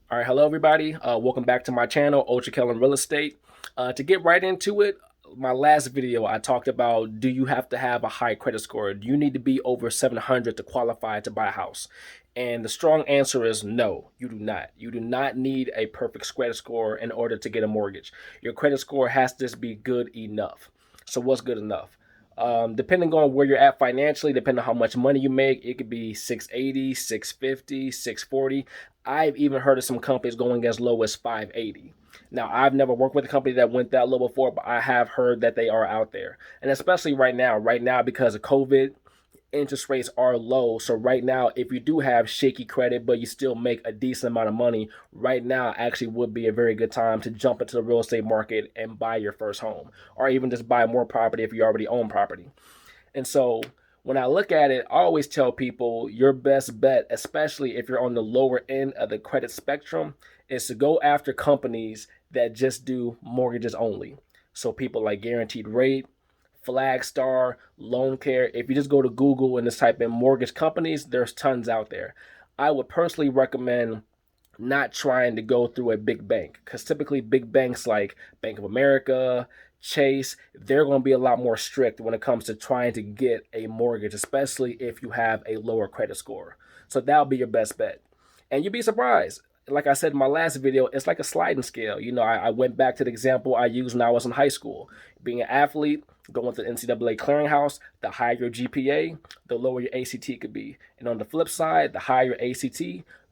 All right, hello everybody. Welcome back to my channel, Ultra Kellen Real Estate. To get right into it, my last video I talked about, do you have to have a high credit score? Do you need to be over 700 to qualify to buy a house? And the strong answer is no, you do not. You do not need a perfect credit score in order to get a mortgage. Your credit score has to just be good enough. So what's good enough? Depending on where you're at financially, depending on how much money you make, it could be 680, 650, 640. I've even heard of some companies going as low as 580. Now, I've never worked with a company that went that low before, but I have heard that they are out there. And especially right now because of COVID, interest rates are low. So right now, if you do have shaky credit, but you still make a decent amount of money, right now actually would be a very good time to jump into the real estate market and buy your first home, or even just buy more property if you already own property. And so when I look at it, I always tell people your best bet, especially if you're on the lower end of the credit spectrum, is to go after companies that just do mortgages only. So people like Guaranteed Rate, Flagstar, Loan Care. If you just go to Google and just type in mortgage companies, there's tons out there. I would personally recommend not trying to go through a big bank, because typically big banks like Bank of America, Chase, they're going to be a lot more strict when it comes to trying to get a mortgage, especially if you have a lower credit score. So that'll be your best bet. And you'd be surprised. Like I said in my last video, it's like a sliding scale. I went back to the example I used when I was in high school. Being an athlete, going to the NCAA clearinghouse, the higher your GPA, the lower your ACT could be. And on the flip side, the higher your ACT,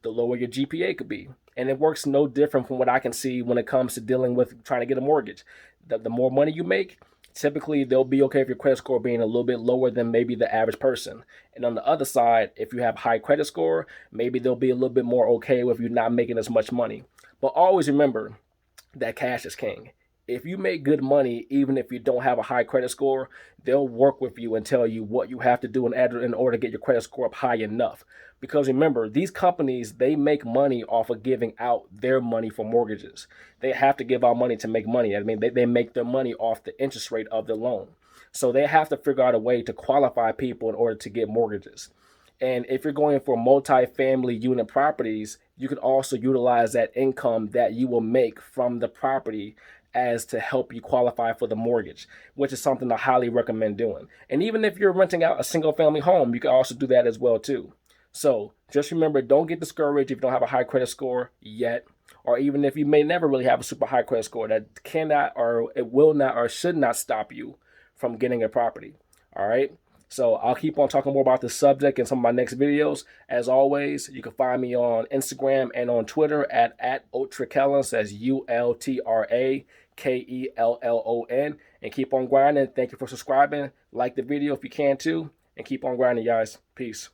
the lower your GPA could be. And it works no different from what I can see when it comes to dealing with trying to get a mortgage. The more money you make, typically they'll be okay if your credit score being a little bit lower than maybe the average person. And on the other side, if you have high credit score, maybe they'll be a little bit more okay with you not making as much money. But always remember that cash is king. If you make good money, even if you don't have a high credit score, they'll work with you and tell you what you have to do in order to get your credit score up high enough. Because remember, these companies, they make money off of giving out their money for mortgages. They have to give out money to make money. I mean, they make their money off the interest rate of the loan. So they have to figure out a way to qualify people in order to get mortgages. And if you're going for multi-family unit properties, you can also utilize that income that you will make from the property as to help you qualify for the mortgage, which is something I highly recommend doing. And even if you're renting out a single family home, you can also do that as well too. So just remember, don't get discouraged if you don't have a high credit score yet, or even if you may never really have a super high credit score. That cannot, or it will not, or should not stop you from getting a property. All right. So I'll keep on talking more about this subject in some of my next videos. As always, you can find me on Instagram and on Twitter at UltraKellen, that's UltraKellon, and keep on grinding. Thank you for subscribing. Like the video if you can too, and keep on grinding, guys. Peace.